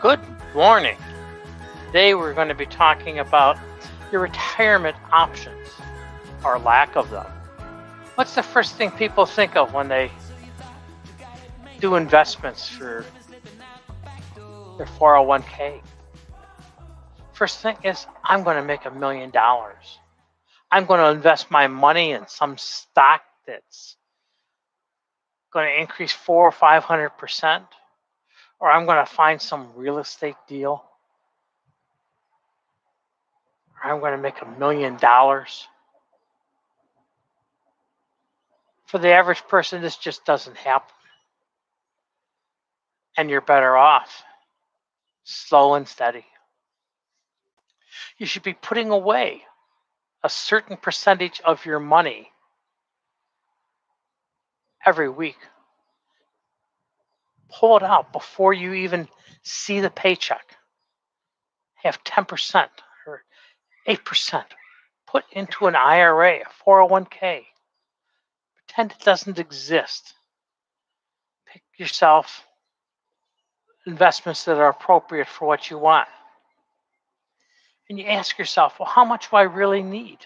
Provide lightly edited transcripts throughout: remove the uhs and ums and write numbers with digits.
Good morning. Today we're going to be talking about your retirement options or lack of them. What's the first thing people think of when they do investments for their 401k? First thing is, I'm going to make $1 million. I'm going to invest my money in some stock that's going to increase 400 or 500%, or I'm going to find some real estate deal, or I'm going to make $1 million. For the average person, this just doesn't happen. And you're better off slow and steady. You should be putting away a certain percentage of your money every week. Pull it out before you even see the paycheck. Have 10% or 8% put into an IRA, a 401k. Pretend it doesn't exist. Pick yourself investments that are appropriate for what you want. And you ask yourself, well, how much do I really need?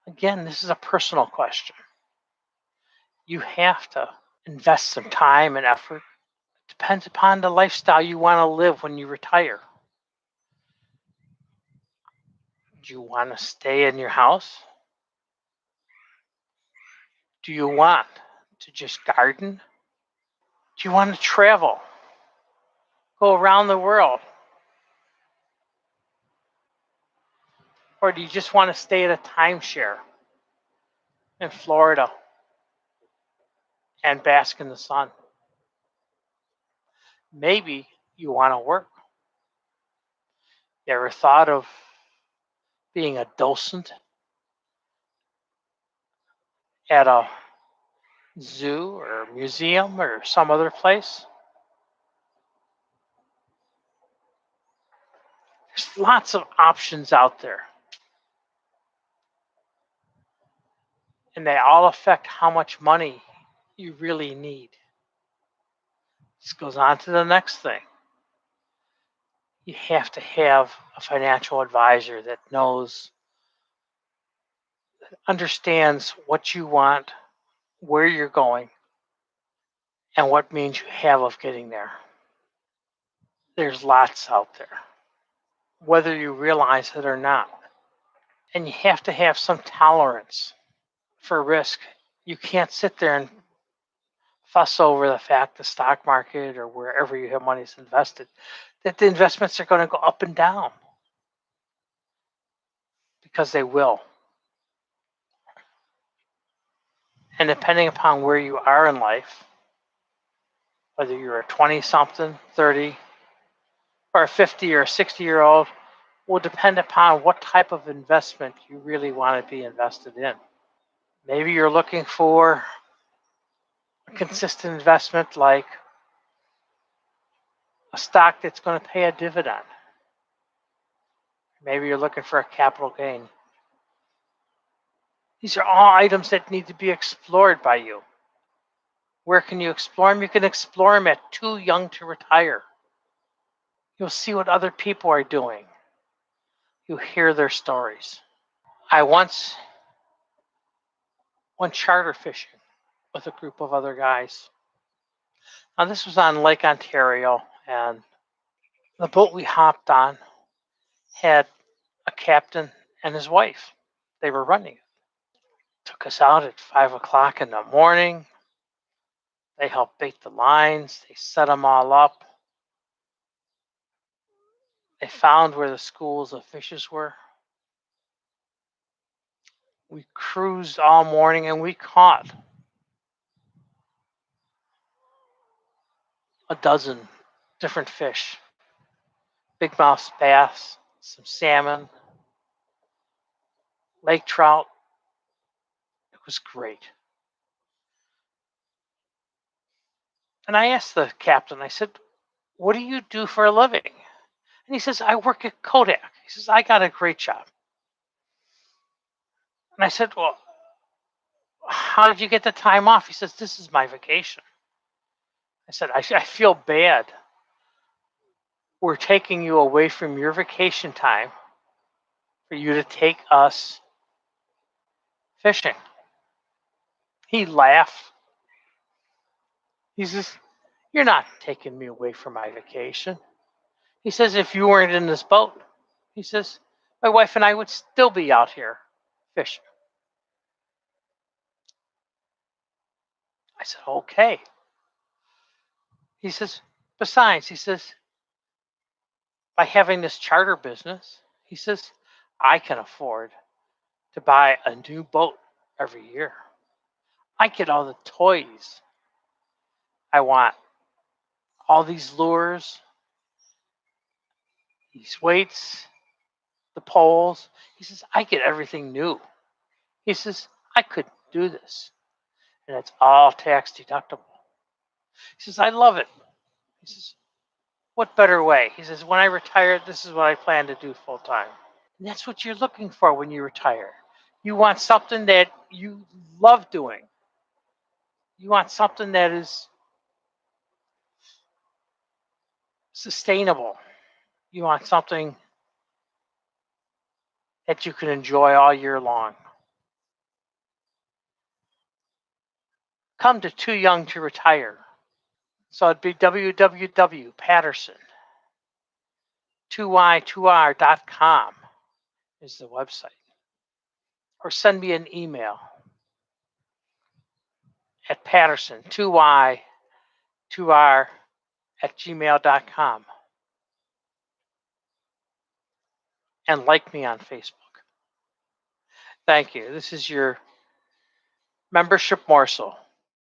Again, this is a personal question. You have to invest some time and effort. It depends upon the lifestyle you want to live when you retire. Do you want to stay in your house? Do you want to just garden? Do you want to travel? Go around the world? Or do you just want to stay at a timeshare in Florida and bask in the sun? Maybe you want to work. You ever thought of being a docent at a zoo or museum or some other place? There's lots of options out there. And they all affect how much money you really need. This goes on to the next thing. You have to have a financial advisor that understands what you want, where you're going, and what means you have of getting there. There's lots out there, whether you realize it or not. And you have to have some tolerance for risk. You can't sit there and fuss over the fact the stock market or wherever you have money is invested, that the investments are going to go up and down, because they will. And depending upon where you are in life, whether you're a 20-something, 30, or a 50 or a 60-year-old, will depend upon what type of investment you really want to be invested in. Maybe you're looking for a consistent investment like a stock that's going to pay a dividend. Maybe you're looking for a capital gain. These are all items that need to be explored by you. Where can you explore them? You can explore them at too young to retire. You'll see what other people are doing. You hear their stories. I once went charter fishing with a group of other guys. Now, this was on Lake Ontario, and the boat we hopped on had a captain and his wife. They were running it. Took us out at 5 o'clock in the morning. They helped bait the lines. They set them all up. They found where the schools of fishes were. We cruised all morning and we caught a dozen different fish. Big mouth bass, some salmon, lake trout. It was great. And I asked the captain, I said, what do you do for a living? And he says, I work at Kodak. He says, I got a great job. And I said, well, how did you get the time off? He says, this is my vacation. I said, I feel bad We're taking you away from your vacation time for you to take us fishing. He laughed. He says, you're not taking me away from my vacation. He says, if you weren't in this boat, he says, my wife and I would still be out here fishing. I said, okay. He says, besides, he says, by having this charter business, he says, I can afford to buy a new boat every year. I get all the toys I want, all these lures, these weights, the poles. He says, I get everything new. He says, I could do this. And it's all tax deductible. He says, I love it. He says, what better way? He says, when I retire, this is what I plan to do full time. And that's what you're looking for when you retire. You want something that you love doing. You want something that is sustainable. You want something that you can enjoy all year long. Come to Too Young to Retire. So it'd be www.Patterson, 2y2r.com is the website. Or send me an email at Patterson, 2y2r at gmail.com. And like me on Facebook. Thank you. This is your membership morsel.